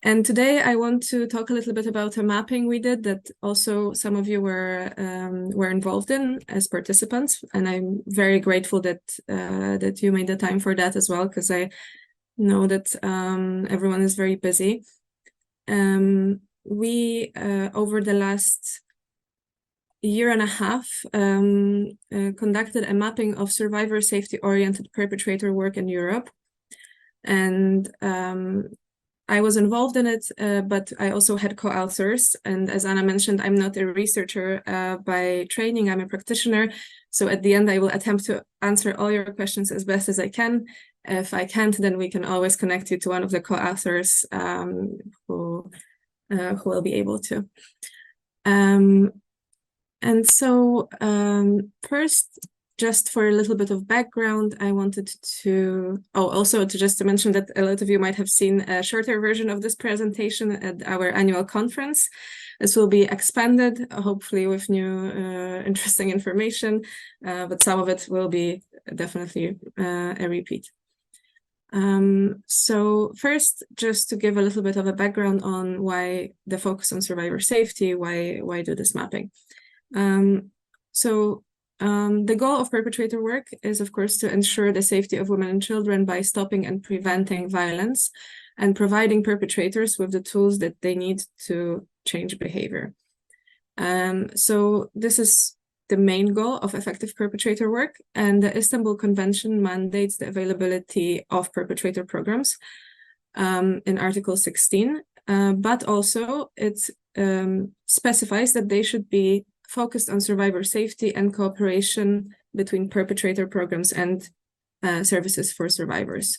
And today I want to talk a little bit about a mapping we did that also some of you were involved in as participants, and I'm very grateful that that you made the time for that as well, because I know that everyone is very busy. We over the last year and a half conducted a mapping of survivor safety-oriented perpetrator work in Europe, and I was involved in it, but I also had co-authors. And as Anna mentioned, I'm not a researcher by training, I'm a practitioner. So at the end, I will attempt to answer all your questions as best as I can. If I can't, then we can always connect you to one of the co-authors who will be able to. And so first, just for a little bit of background, I wanted to, also to mention that a lot of you might have seen a shorter version of this presentation at our annual conference. This will be expanded, hopefully with new interesting information, but some of it will be definitely a repeat. So first, just to give a little bit of a background on why the focus on survivor safety, why do this mapping? The goal of perpetrator work is, of course, to ensure the safety of women and children by stopping and preventing violence and providing perpetrators with the tools that they need to change behavior. So this is the main goal of effective perpetrator work, and the Istanbul Convention mandates the availability of perpetrator programs in Article 16, but also it specifies that they should be focused on survivor safety and cooperation between perpetrator programs and services for survivors.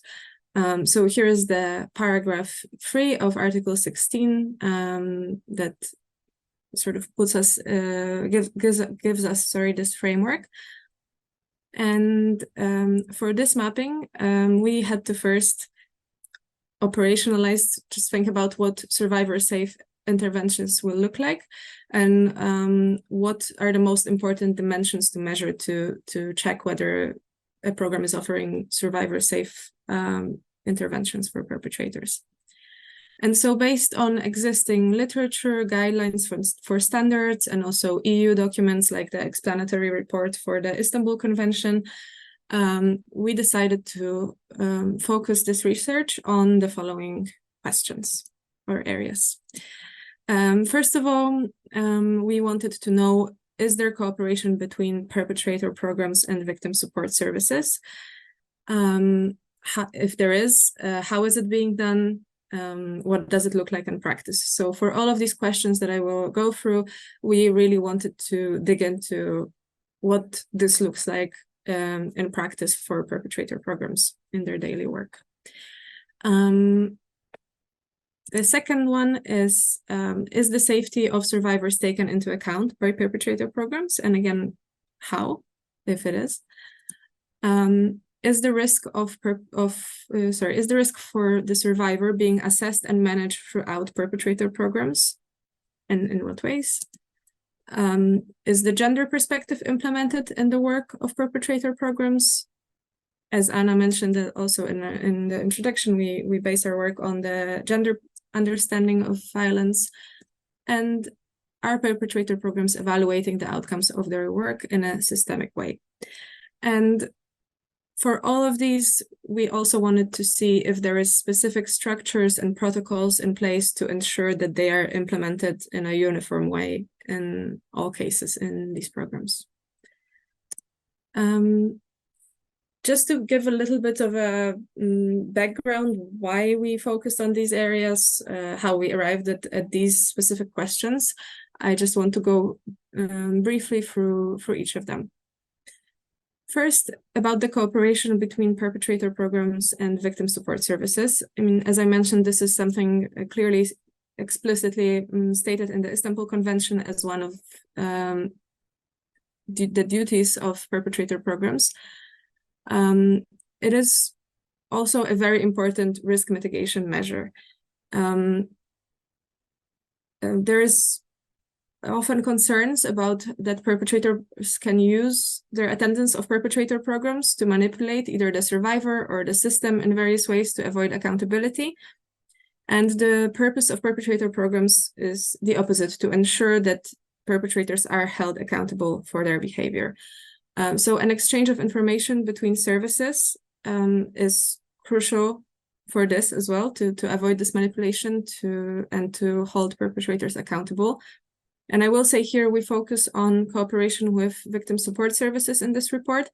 So here is the paragraph 3 of Article 16 that sort of puts us, gives us this framework. And for this mapping, we had to first operationalize, just think about what survivor safe interventions will look like, and what are the most important dimensions to measure to check whether a program is offering survivor safe interventions for perpetrators. And so based on existing literature, guidelines for standards, and also EU documents like the explanatory report for the Istanbul Convention, we decided to focus this research on the following questions or areas. First of all, we wanted to know, is there cooperation between perpetrator programs and victim support services? If there is, how is it being done? What does it look like in practice? So for all of these questions that I will go through, we really wanted to dig into what this looks like in practice for perpetrator programs in their daily work. The second one is the safety of survivors taken into account by perpetrator programs? And again, how, if it is? Is the risk is the risk for the survivor being assessed and managed throughout perpetrator programs? And in what ways? Is the gender perspective implemented in the work of perpetrator programs? As Anna mentioned also in the introduction, we base our work on the gender understanding of violence. And are perpetrator programs evaluating the outcomes of their work in a systemic way? And for all of these, we also wanted to see if there is specific structures and protocols in place to ensure that they are implemented in a uniform way in all cases in these programs. Just to give a little bit of a background why we focused on these areas, how we arrived at these specific questions, I just want to go briefly through each of them. First, about the cooperation between perpetrator programs and victim support services. I mean, as I mentioned, this is something clearly, explicitly stated in the Istanbul Convention as one of the duties of perpetrator programs. It is also a very important risk mitigation measure. There is often concerns about that perpetrators can use their attendance of perpetrator programs to manipulate either the survivor or the system in various ways to avoid accountability. And the purpose of perpetrator programs is the opposite, to ensure that perpetrators are held accountable for their behavior. So an exchange of information between services is crucial for this as well, to avoid this manipulation and to hold perpetrators accountable. And I will say here we focus on cooperation with victim support services in this report,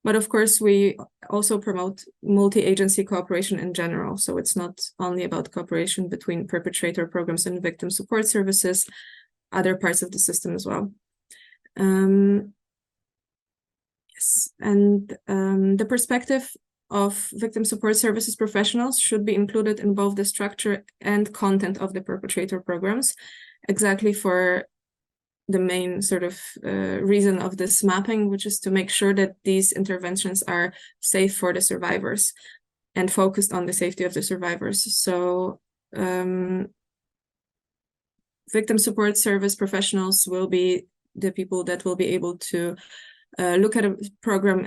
but of course we also promote multi-agency cooperation in general. So it's not only about cooperation between perpetrator programs and victim support services, other parts of the system as well. Yes, and the perspective of victim support services professionals should be included in both the structure and content of the perpetrator programs, exactly for the main sort of reason of this mapping, which is to make sure that these interventions are safe for the survivors and focused on the safety of the survivors. So victim support service professionals will be the people that will be able to look at a program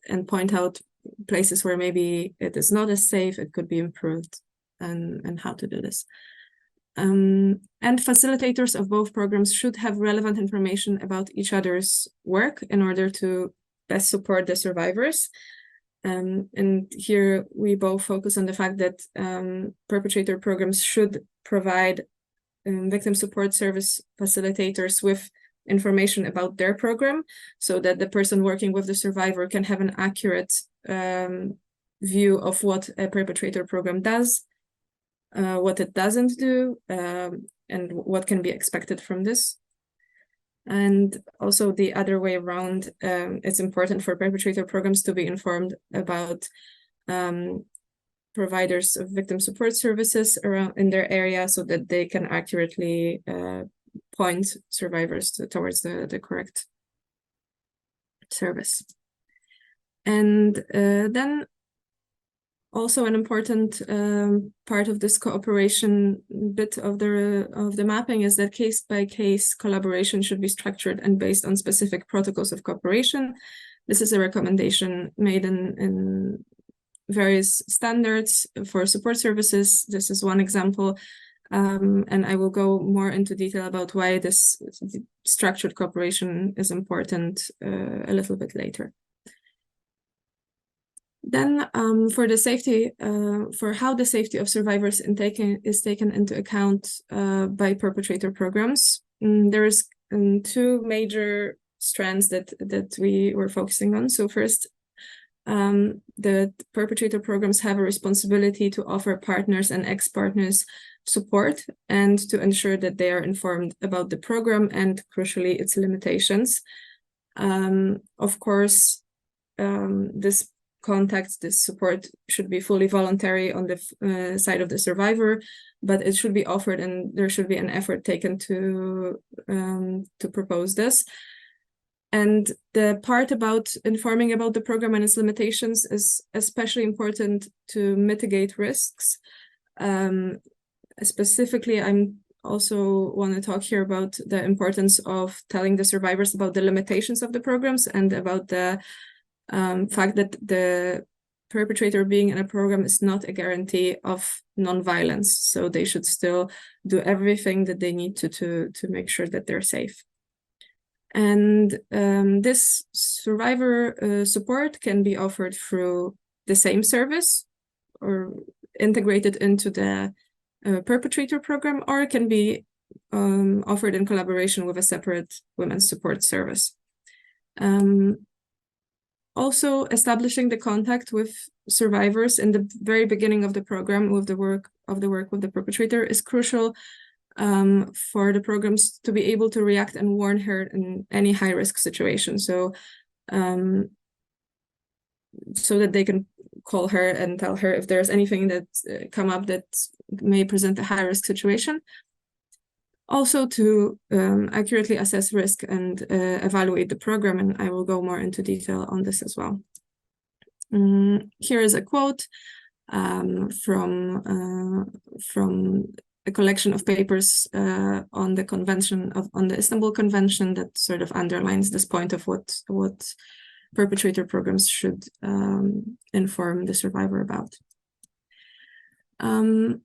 and point out places where maybe it is not as safe, it could be improved, and how to do this. And facilitators of both programs should have relevant information about each other's work in order to best support the survivors. And here we both focus on the fact that perpetrator programs should provide victim support service facilitators with information about their program, so that the person working with the survivor can have an accurate view of what a perpetrator program does, what it doesn't do, and what can be expected from this. And also the other way around, it's important for perpetrator programs to be informed about providers of victim support services around in their area, so that they can accurately point survivors towards the correct service. And then also an important part of this cooperation bit of the mapping is that case-by-case collaboration should be structured and based on specific protocols of cooperation. This is a recommendation made in various standards for support services. This is one example, and I will go more into detail about why this structured cooperation is important a little bit later. Then for the safety, for how the safety of survivors is taken into account by perpetrator programs, there is two major strands that we were focusing on. So first, the perpetrator programs have a responsibility to offer partners and ex-partners support and to ensure that they are informed about the program and, crucially, its limitations. Of course, this support should be fully voluntary on the side of the survivor, but it should be offered, and there should be an effort taken to propose this. And the part about informing about the program and its limitations is especially important to mitigate risks. Specifically, I'm also want to talk here about the importance of telling the survivors about the limitations of the programs and about the fact that the perpetrator being in a program is not a guarantee of non-violence. So they should still do everything that they need to make sure that they're safe. And this survivor support can be offered through the same service or integrated into the perpetrator program, or it can be offered in collaboration with a separate women's support service. Also, establishing the contact with survivors in the very beginning of the program with the work with the perpetrator is crucial for the programs to be able to react and warn her in any high-risk situation. So, so that they can call her and tell her if there's anything that come up that may present a high-risk situation. Also to accurately assess risk and evaluate the program, and I will go more into detail on this as well. Here is a quote from a collection of papers on the on the Istanbul Convention that sort of underlines this point of what perpetrator programs should inform the survivor about. And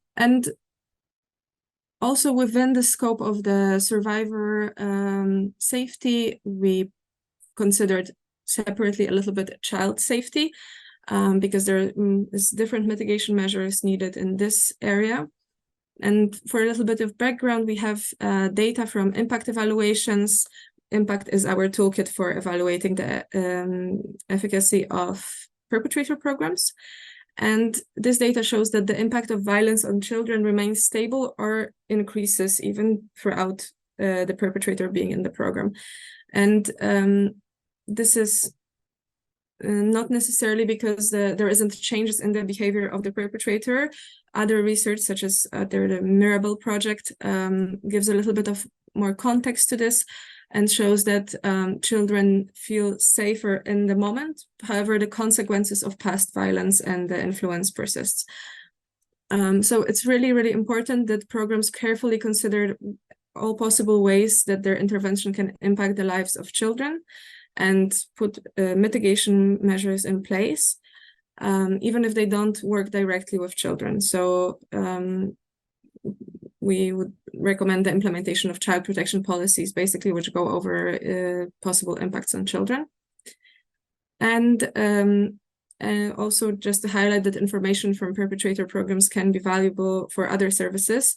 Also within the scope of the survivor safety, we considered separately a little bit child safety, because there is different mitigation measures needed in this area. And for a little bit of background, we have data from impact evaluations. Impact is our toolkit for evaluating the efficacy of perpetrator programs. And this data shows that the impact of violence on children remains stable or increases even throughout the perpetrator being in the program. And this is not necessarily because there isn't changes in the behavior of the perpetrator. Other research, such as the Mirable project, gives a little bit of more context to this and shows that children feel safer in the moment. However, the consequences of past violence and the influence persists. So it's really, really important that programs carefully consider all possible ways that their intervention can impact the lives of children and put mitigation measures in place, even if they don't work directly with children. So we would recommend the implementation of child protection policies, basically, which go over possible impacts on children. And also just to highlight that information from perpetrator programs can be valuable for other services,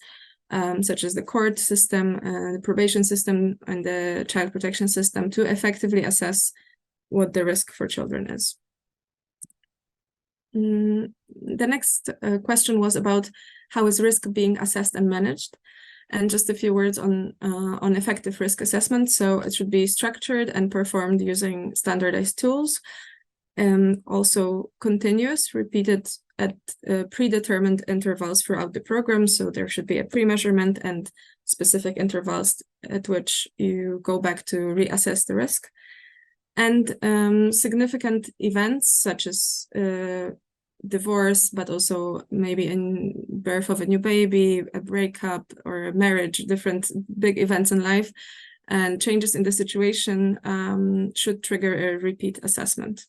such as the court system, the probation system, and the child protection system, to effectively assess what the risk for children is. The next question was about how is risk being assessed and managed, and just a few words on effective risk assessment. So it should be structured and performed using standardized tools, also continuous, repeated at predetermined intervals throughout the program. So there should be a pre-measurement and specific intervals at which you go back to reassess the risk. And significant events such as divorce, but also maybe in birth of a new baby, a breakup, or a marriage, different big events in life, and changes in the situation should trigger a repeat assessment.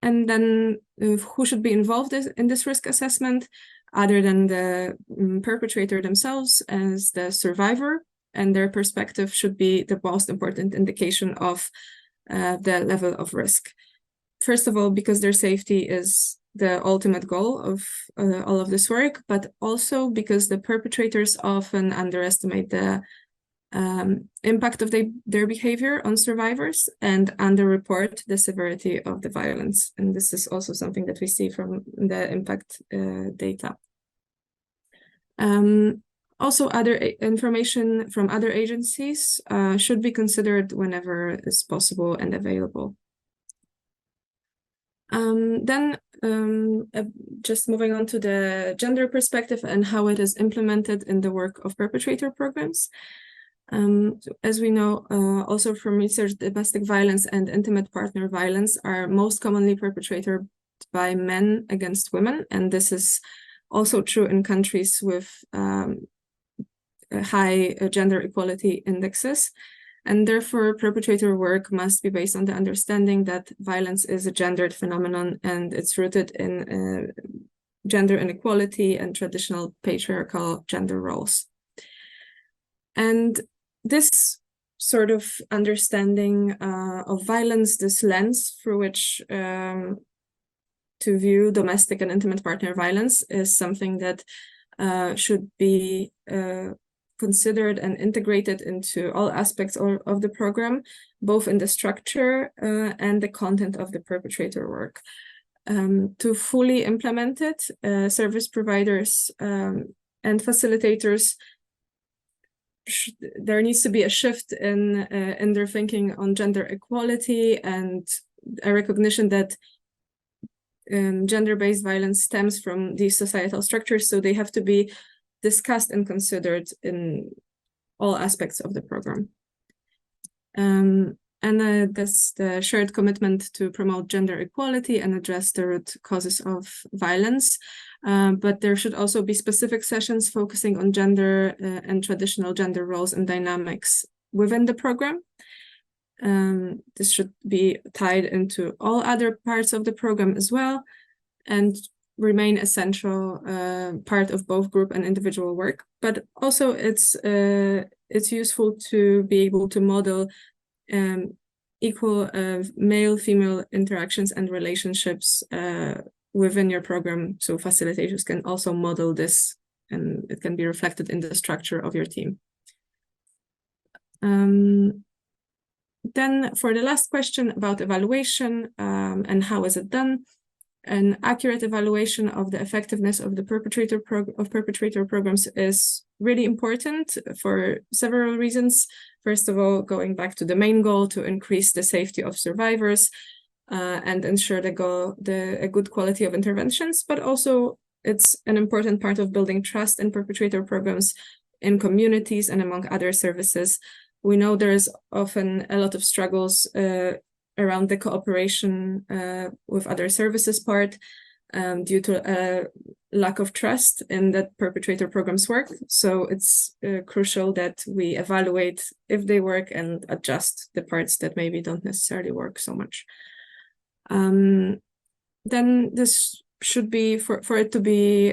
And then who should be involved in this risk assessment, other than the perpetrator themselves, as the survivor, and their perspective should be the most important indication of the level of risk. First of all, because their safety is the ultimate goal of all of this work, but also because the perpetrators often underestimate the impact of their behavior on survivors and underreport the severity of the violence. And this is also something that we see from the impact data. Also, other information from other agencies should be considered whenever is possible and available. Then just moving on to the gender perspective and how it is implemented in the work of perpetrator programs. As we know, also from research, domestic violence and intimate partner violence are most commonly perpetrated by men against women, and this is also true in countries with high gender equality indexes. And therefore, perpetrator work must be based on the understanding that violence is a gendered phenomenon, and it's rooted in gender inequality and traditional patriarchal gender roles. And this sort of understanding of violence, this lens through which to view domestic and intimate partner violence, is something that should be considered and integrated into all aspects of the program, both in the structure and the content of the perpetrator work. To fully implement it, service providers and facilitators, there needs to be a shift in their thinking on gender equality and a recognition that gender-based violence stems from these societal structures, so they have to be discussed and considered in all aspects of the program. And that's the shared commitment to promote gender equality and address the root causes of violence. But there should also be specific sessions focusing on gender and traditional gender roles and dynamics within the program. This should be tied into all other parts of the program as well. And remain essential part of both group and individual work, but also it's useful to be able to model equal male-female interactions and relationships within your program, so facilitators can also model this, and it can be reflected in the structure of your team. Then for the last question about evaluation and how is it done, an accurate evaluation of the effectiveness of the perpetrator programs is really important for several reasons. First of all, going back to the main goal to increase the safety of survivors and ensure a good quality of interventions, but also it's an important part of building trust in perpetrator programs in communities and among other services. We know there is often a lot of struggles around the cooperation with other services part due to a lack of trust in that perpetrator programs work. So it's crucial that we evaluate if they work and adjust the parts that maybe don't necessarily work so much. Then this should be, for it to be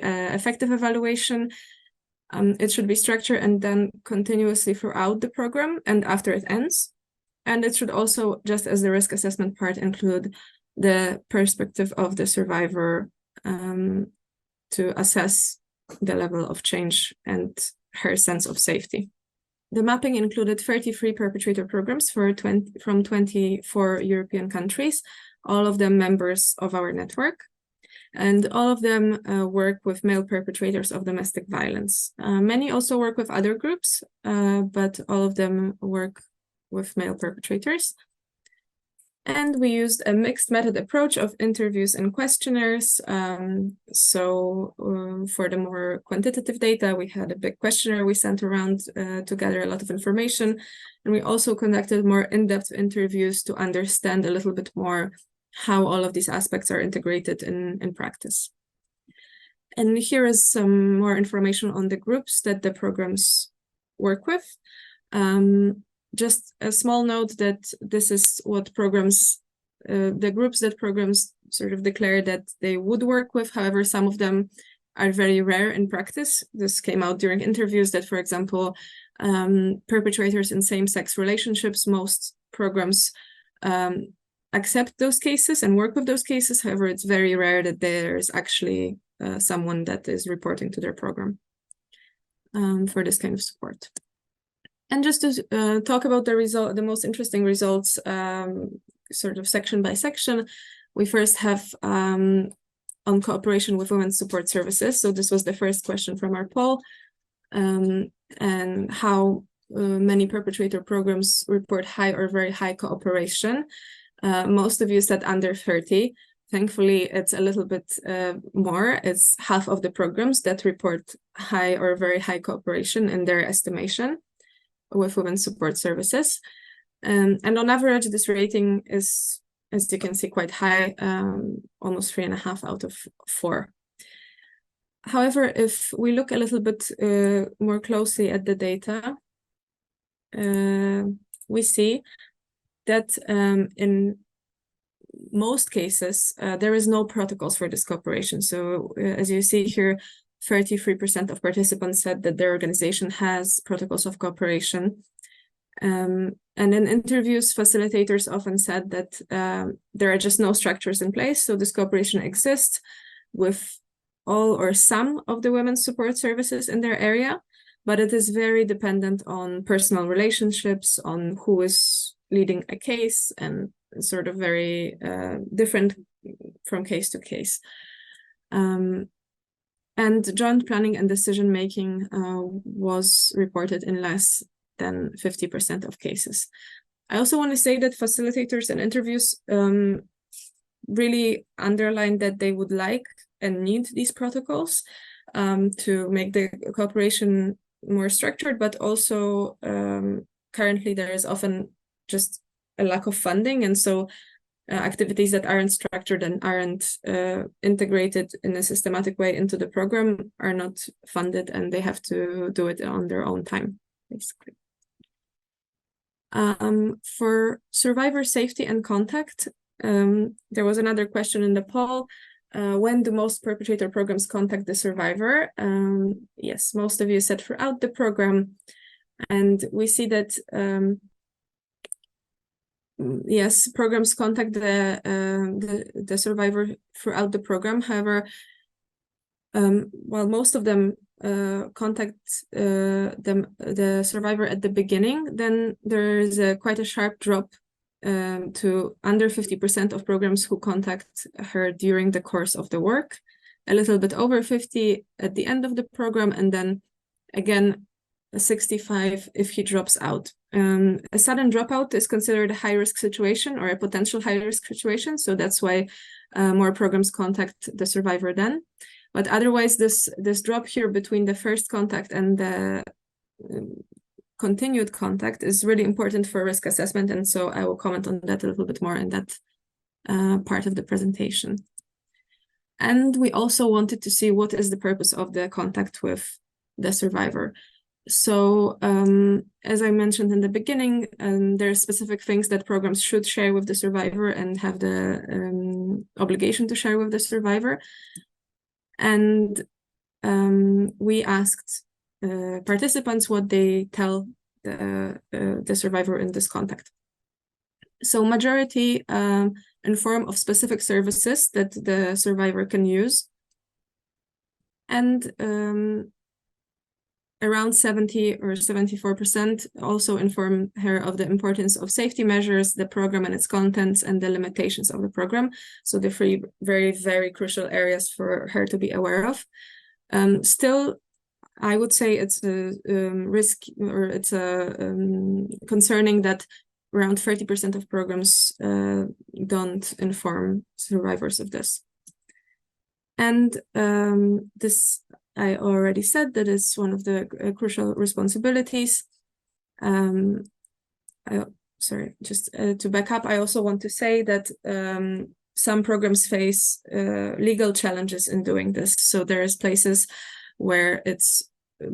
effective evaluation, it should be structured and done continuously throughout the program and after it ends. And it should also, just as the risk assessment part, include the perspective of the survivor to assess the level of change and her sense of safety. The mapping included 33 perpetrator programs from 24 European countries, all of them members of our network. And all of them work with male perpetrators of domestic violence. Many also work with other groups, but all of them work with male perpetrators. And we used a mixed method approach of interviews and questionnaires. So for the more quantitative data, we had a big questionnaire we sent around to gather a lot of information. And we also conducted more in-depth interviews to understand a little bit more how all of these aspects are integrated in practice. And here is some more information on the groups that the programs work with. Just a small note that this is what programs, the groups that programs sort of declare that they would work with. However, some of them are very rare in practice. This came out during interviews that, for example, perpetrators in same-sex relationships, most programs accept those cases and work with those cases. However, it's very rare that there's actually someone that is reporting to their program for this kind of support. And just to talk about the most interesting results, sort of section by section, we first have on cooperation with women's support services. So this was the first question from our poll, and how many perpetrator programs report high or very high cooperation. Most of you said under 30. Thankfully, it's a little bit more. It's half of the programs that report high or very high cooperation in their estimation with women's support services. And on average, this rating is, as you can see, quite high, almost 3.5 out of 4. However, if we look a little bit more closely at the data, we see that in most cases, there is no protocols for this cooperation. So as you see here, 33% of participants said that their organization has protocols of cooperation. And in interviews, facilitators often said that there are just no structures in place. So this cooperation exists with all or some of the women's support services in their area, but it is very dependent on personal relationships, on who is leading a case, and sort of very different from case to case. And joint planning and decision-making was reported in less than 50% of cases. I also want to say that facilitators in interviews really underline that they would like and need these protocols to make the cooperation more structured, but also currently there is often just a lack of funding, and so activities that aren't structured and aren't integrated in a systematic way into the program are not funded, and they have to do it on their own time, basically. For survivor safety and contact, there was another question in the poll. When do most perpetrator programs contact the survivor? Yes, most of you said throughout the program. And we see that, yes, programs contact the survivor throughout the program. However, while most of them contact the survivor at the beginning, then there is quite a sharp drop to under 50% of programs who contact her during the course of the work, a little bit over 50 at the end of the program, and then again 65 if he drops out. A sudden dropout is considered a high-risk situation or a potential high-risk situation, so that's why more programs contact the survivor then. But otherwise, this drop here between the first contact and the continued contact is really important for risk assessment, and so I will comment on that a little bit more in that part of the presentation. And we also wanted to see what is the purpose of the contact with the survivor. So as I mentioned in the beginning, there are specific things that programs should share with the survivor and have the obligation to share with the survivor. And we asked participants what they tell the survivor in this contact. So majority inform of specific services that the survivor can use. And around 70 or 74% also inform her of the importance of safety measures, the program and its contents, and the limitations of the program. So the three very, very crucial areas for her to be aware of. Still, I would say it's a risk, or it's a concerning that around 30% of programs don't inform survivors of this. And this, I already said, that is one of the crucial responsibilities. Sorry, just to back up, I also want to say that some programs face legal challenges in doing this. So there is places where it's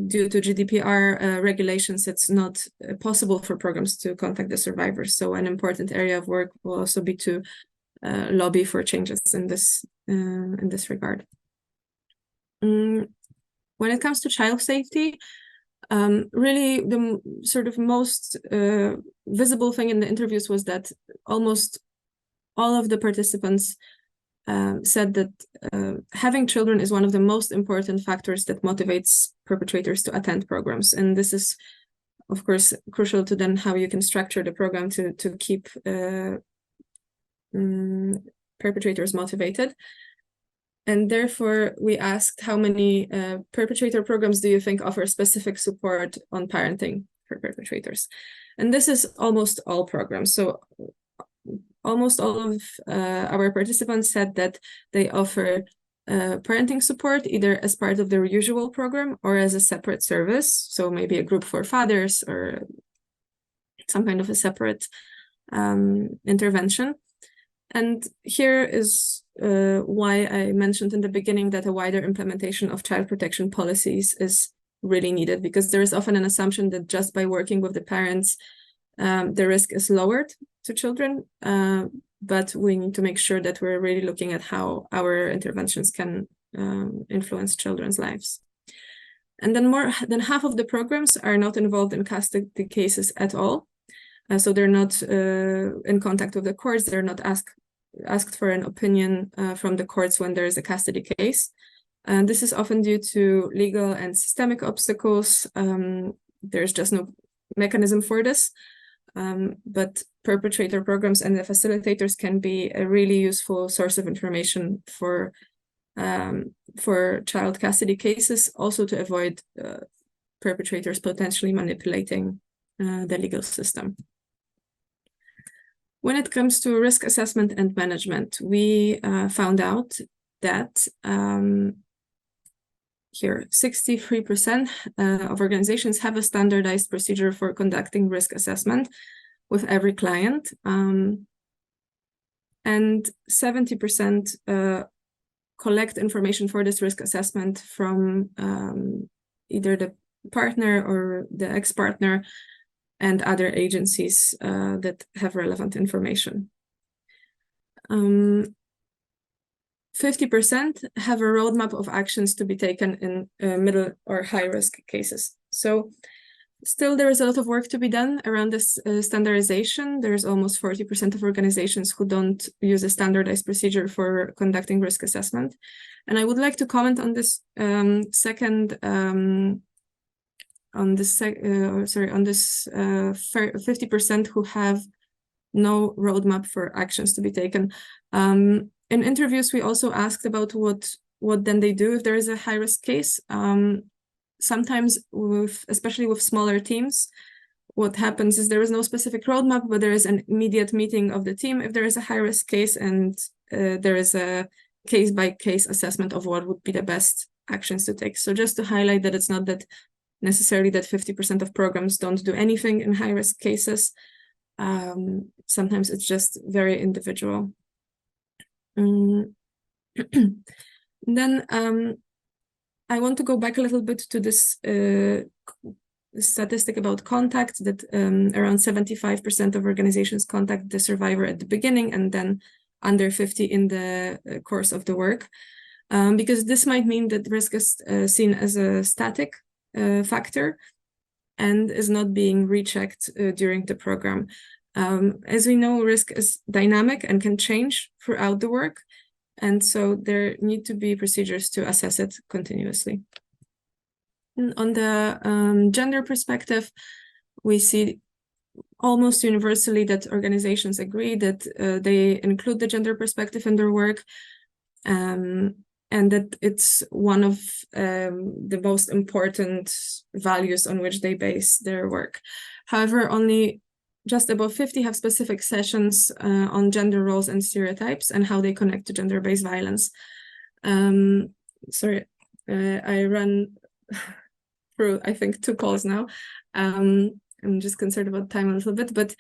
due to GDPR regulations, it's not possible for programs to contact the survivors. So an important area of work will also be to lobby for changes in this regard. When it comes to child safety, really the sort of most visible thing in the interviews was that almost all of the participants said that having children is one of the most important factors that motivates perpetrators to attend programs. And this is, of course, crucial to then how you can structure the program to keep perpetrators motivated. And therefore, we asked how many perpetrator programs do you think offer specific support on parenting for perpetrators? And this is almost all programs. So almost all of our participants said that they offer parenting support either as part of their usual program or as a separate service. So maybe a group for fathers or some kind of a separate intervention. And here is why I mentioned in the beginning that a wider implementation of child protection policies is really needed, because there is often an assumption that just by working with the parents, the risk is lowered to children. But we need to make sure that we're really looking at how our interventions can influence children's lives. And then more than half of the programs are not involved in custody cases at all. So they're not in contact with the courts. They're not asked for an opinion from the courts when there is a custody case. And this is often due to legal and systemic obstacles. There's just no mechanism for this. But perpetrator programs and the facilitators can be a really useful source of information for child custody cases, also to avoid perpetrators potentially manipulating the legal system. When it comes to risk assessment and management, we found out that here 63% of organizations have a standardized procedure for conducting risk assessment with every client, and 70% collect information for this risk assessment from either the partner or the ex-partner and other agencies that have relevant information. 50% have a roadmap of actions to be taken in middle or high-risk cases. So still there is a lot of work to be done around this standardization. There's almost 40% of organizations who don't use a standardized procedure for conducting risk assessment. And I would like to comment on this 50% who have no roadmap for actions to be taken. In interviews, we also asked about what then they do if there is a high-risk case. Sometimes, especially with smaller teams, what happens is there is no specific roadmap, but there is an immediate meeting of the team if there is a high-risk case, and there is a case-by-case assessment of what would be the best actions to take. So just to highlight that it's not that necessarily that 50% of programs don't do anything in high-risk cases. Sometimes it's just very individual. Then I want to go back a little bit to this statistic about contact, that around 75% of organizations contact the survivor at the beginning and then under 50 in the course of the work, because this might mean that risk is seen as a static factor and is not being rechecked during the program. As we know, risk is dynamic and can change throughout the work, and so there need to be procedures to assess it continuously. And on the gender perspective, we see almost universally that organizations agree that they include the gender perspective in their work, and that it's one of the most important values on which they base their work. However, only just above 50 have specific sessions on gender roles and stereotypes and how they connect to gender-based violence. Sorry, I ran through, I think, 2 calls now. I'm just concerned about time a little bit, but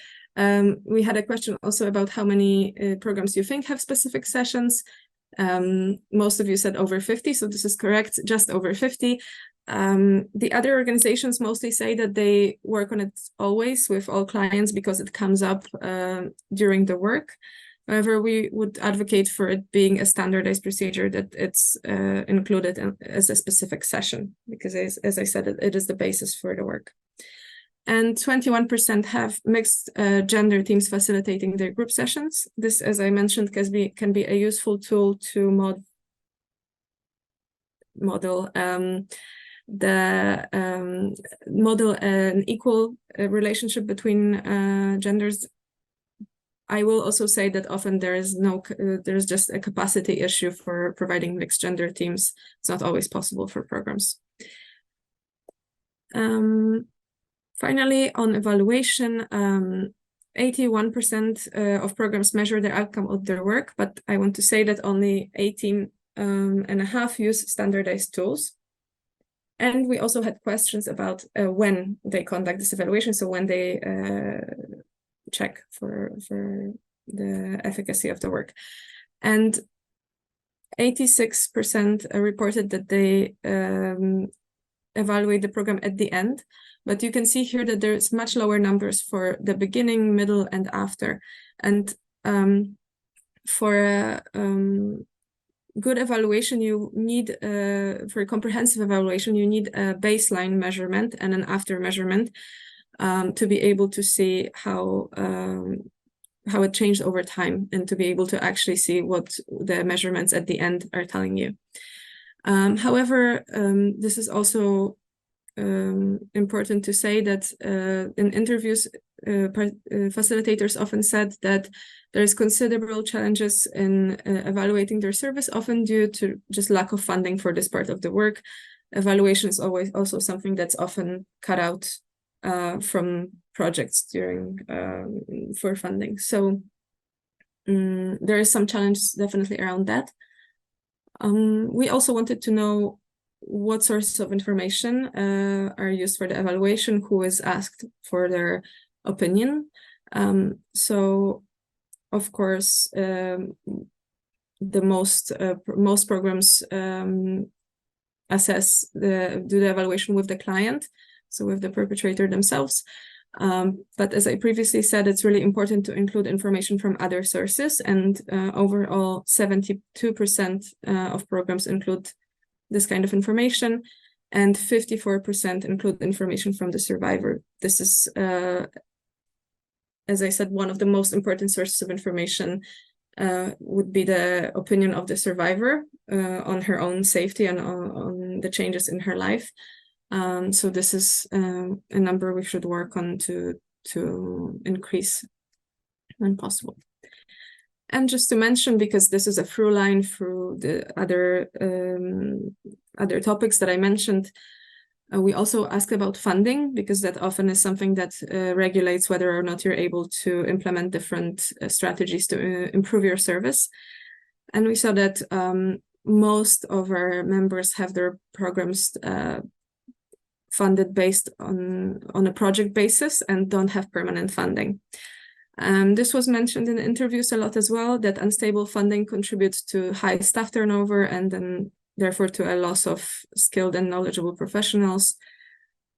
we had a question also about how many programs you think have specific sessions. Most of you said over 50, so this is correct, just over 50. The other organizations mostly say that they work on it always with all clients because it comes up during the work. However, we would advocate for it being a standardized procedure, that it's included as a specific session, because as I said, it is the basis for the work. And 21% have mixed gender teams facilitating their group sessions. This, as I mentioned, can be a useful tool to model an equal relationship between genders. I will also say that often there's just a capacity issue for providing mixed gender teams. It's not always possible for programs. Finally, on evaluation, 81% of programs measure the outcome of their work, but I want to say that only 18.5% use standardized tools. And we also had questions about when they conduct this evaluation, so when they check for the efficacy of the work. And 86% reported that they evaluate the program at the end, but you can see here that there's much lower numbers for the beginning, middle, and after. And for good evaluation, you need, for a comprehensive evaluation, you need a baseline measurement and an after measurement to be able to see how it changed over time, and to be able to actually see what the measurements at the end are telling you. However, this is also important to say that in interviews, facilitators often said that there's considerable challenges in evaluating their service, often due to just lack of funding for this part of the work. Evaluation is always also something that's often cut out from projects during for funding. So there is some challenge definitely around that. We also wanted to know what sources of information are used for the evaluation, who is asked for their opinion. So, of course, the most programs do the evaluation with the client, so with the perpetrator themselves. But as I previously said, it's really important to include information from other sources, and overall 72% of programs include this kind of information, and 54% include information from the survivor. This is, as I said, one of the most important sources of information would be the opinion of the survivor on her own safety and on the changes in her life. So this is a number we should work on to increase when possible. And just to mention, because this is a through line through the other topics that I mentioned, we also ask about funding, because that often is something that regulates whether or not you're able to implement different strategies to improve your service. And we saw that most of our members have their programs funded based on a project basis and don't have permanent funding. This was mentioned in interviews a lot as well, that unstable funding contributes to high staff turnover and then therefore to a loss of skilled and knowledgeable professionals.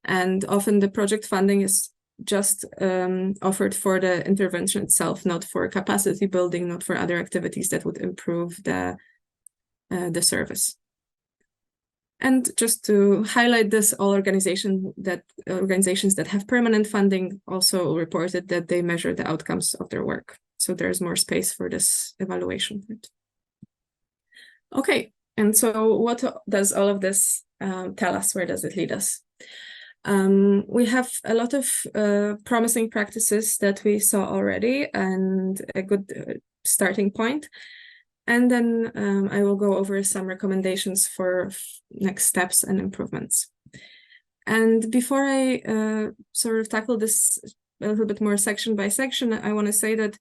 And often the project funding is just offered for the intervention itself, not for capacity building, not for other activities that would improve the service. And just to highlight this, all organizations that have permanent funding also reported that they measure the outcomes of their work. So there's more space for this evaluation. Okay, and so what does all of this tell us? Where does it lead us? We have a lot of promising practices that we saw already and a good starting point. And then I will go over some recommendations for next steps and improvements. And before I sort of tackle this a little bit more section by section, I want to say that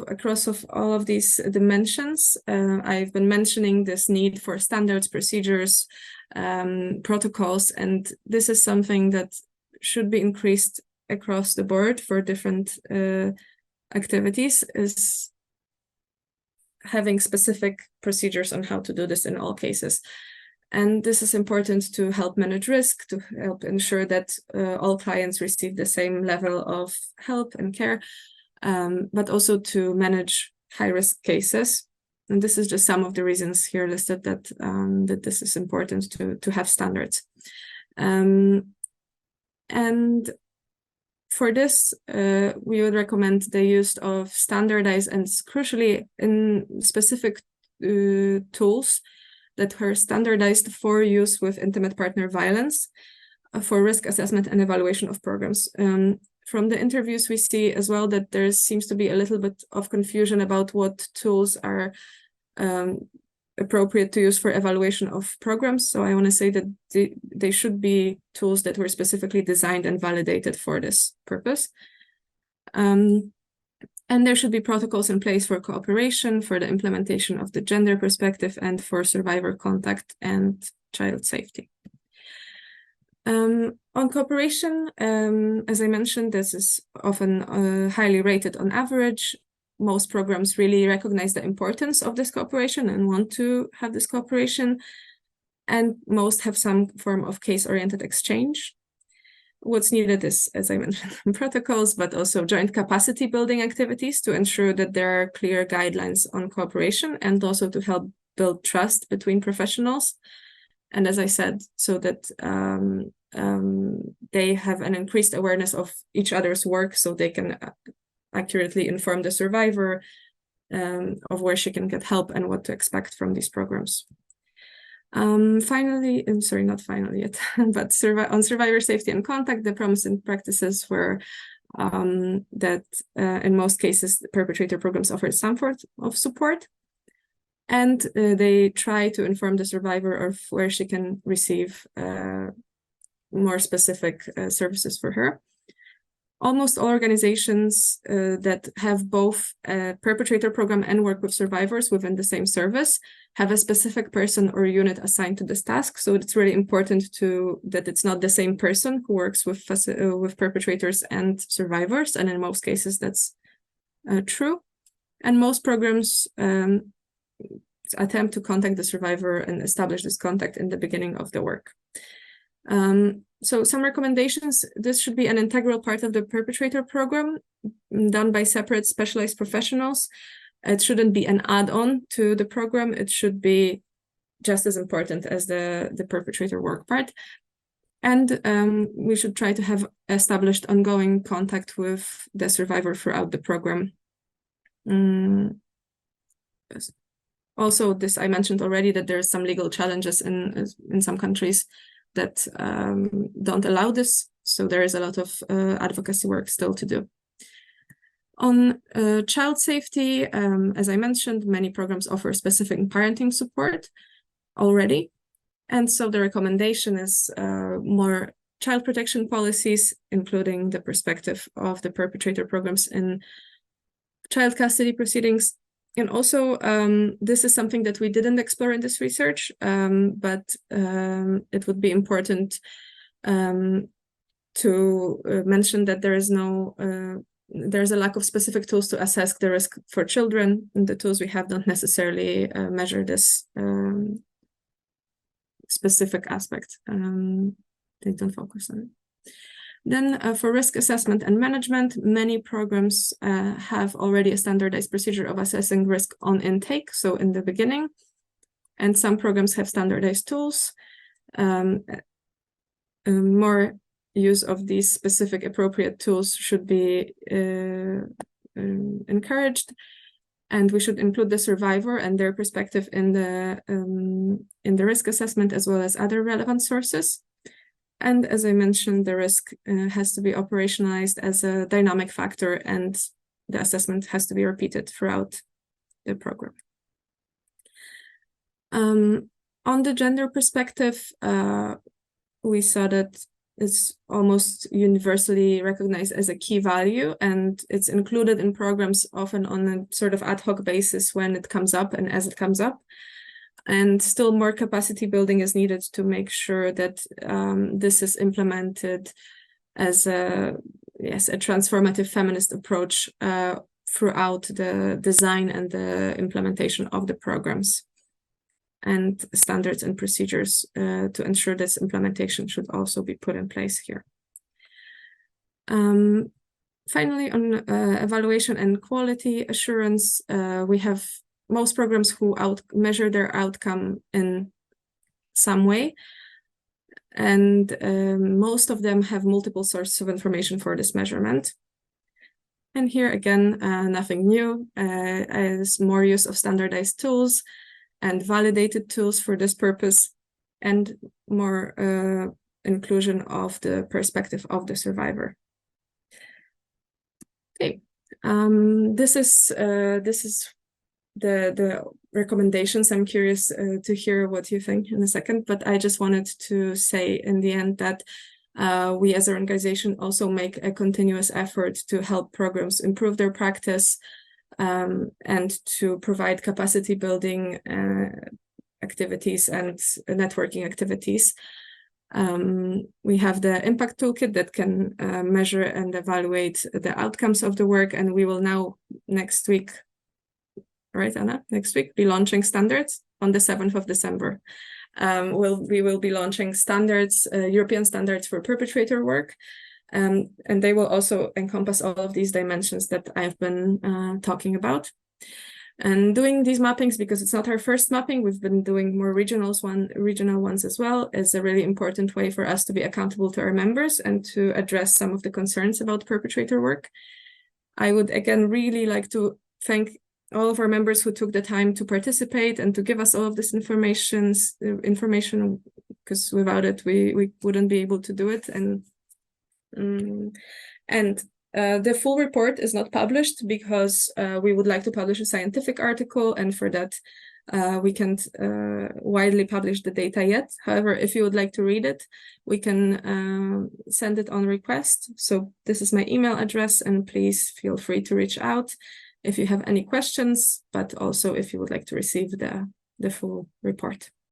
across all of these dimensions, I've been mentioning this need for standards, procedures, protocols, and this is something that should be increased across the board for different activities, is having specific procedures on how to do this in all cases. And this is important to help manage risk, to help ensure that all clients receive the same level of help and care, but also to manage high-risk cases. And this is just some of the reasons here listed that that this is important to have standards. And for this, we would recommend the use of standardized and crucially in specific tools that are standardized for use with intimate partner violence for risk assessment and evaluation of programs. From the interviews, we see as well that there seems to be a little bit of confusion about what tools are appropriate to use for evaluation of programs. So I want to say that they should be tools that were specifically designed and validated for this purpose. And there should be protocols in place for cooperation, for the implementation of the gender perspective, and for survivor contact and child safety. On cooperation, as I mentioned, this is often highly rated on average. Most programs really recognize the importance of this cooperation and want to have this cooperation, and most have some form of case-oriented exchange. What's needed is, as I mentioned, protocols, but also joint capacity building activities to ensure that there are clear guidelines on cooperation and also to help build trust between professionals. And as I said, so that they have an increased awareness of each other's work so they can accurately inform the survivor of where she can get help and what to expect from these programs. Finally, I'm sorry, not finally yet, but on survivor safety and contact, the promising practices were that in most cases, the perpetrator programs offered some sort of support, and they try to inform the survivor of where she can receive more specific services for her. Almost all organizations that have both a perpetrator program and work with survivors within the same service have a specific person or unit assigned to this task. So it's really important that it's not the same person who works with perpetrators and survivors. And in most cases, that's true. And most programs attempt to contact the survivor and establish this contact in the beginning of the work. So some recommendations: this should be an integral part of the Perpetrator program, done by separate specialized professionals. It shouldn't be an add-on to the program. It should be just as important as the Perpetrator work part. And we should try to have established ongoing contact with the survivor throughout the program. Also, this I mentioned already, that there are some legal challenges in some countries that don't allow this. So there is a lot of advocacy work still to do. On child safety, as I mentioned, many programs offer specific parenting support already. And so the recommendation is more child protection policies, including the perspective of the Perpetrator programs in child custody proceedings. And also, this is something that we didn't explore in this research, but it would be important to mention that there's a lack of specific tools to assess the risk for children, and the tools we have don't necessarily measure this specific aspect. They don't focus on it. Then for risk assessment and management, many programs have already a standardized procedure of assessing risk on intake, so in the beginning, and some programs have standardized tools. More use of these specific appropriate tools should be encouraged, and we should include the survivor and their perspective in the risk assessment, as well as other relevant sources. And as I mentioned, the risk has to be operationalized as a dynamic factor, and the assessment has to be repeated throughout the program. On the gender perspective, we saw that it's almost universally recognized as a key value, and it's included in programs often on a sort of ad hoc basis when it comes up and as it comes up. And still more capacity building is needed to make sure that this is implemented as a transformative feminist approach throughout the design and the implementation of the programs. And standards and procedures to ensure this implementation should also be put in place here. Finally, on evaluation and quality assurance, we have most programs who measure their outcome in some way, and most of them have multiple sources of information for this measurement. And here again, nothing new, as more use of standardized tools and validated tools for this purpose, and more inclusion of the perspective of the survivor. Okay, this is the recommendations. I'm curious to hear what you think in a second, but I just wanted to say in the end that we as an organization also make a continuous effort to help programs improve their practice and to provide capacity building activities and networking activities. We have the impact toolkit that can measure and evaluate the outcomes of the work, and we will now next week, right, Anna? Next week, be launching standards on the 7th of December. We will be launching standards, European standards for perpetrator work, and they will also encompass all of these dimensions that I've been talking about. And doing these mappings, because it's not our first mapping, we've been doing more regional ones as well, is a really important way for us to be accountable to our members and to address some of the concerns about perpetrator work. I would again really like to thank all of our members who took the time to participate and to give us all of this information, because without it, we wouldn't be able to do it. The full report is not published because we would like to publish a scientific article, and for that, we can't widely publish the data yet. However, if you would like to read it, we can send it on request. So this is my email address, and please feel free to reach out if you have any questions, but also if you would like to receive the full report.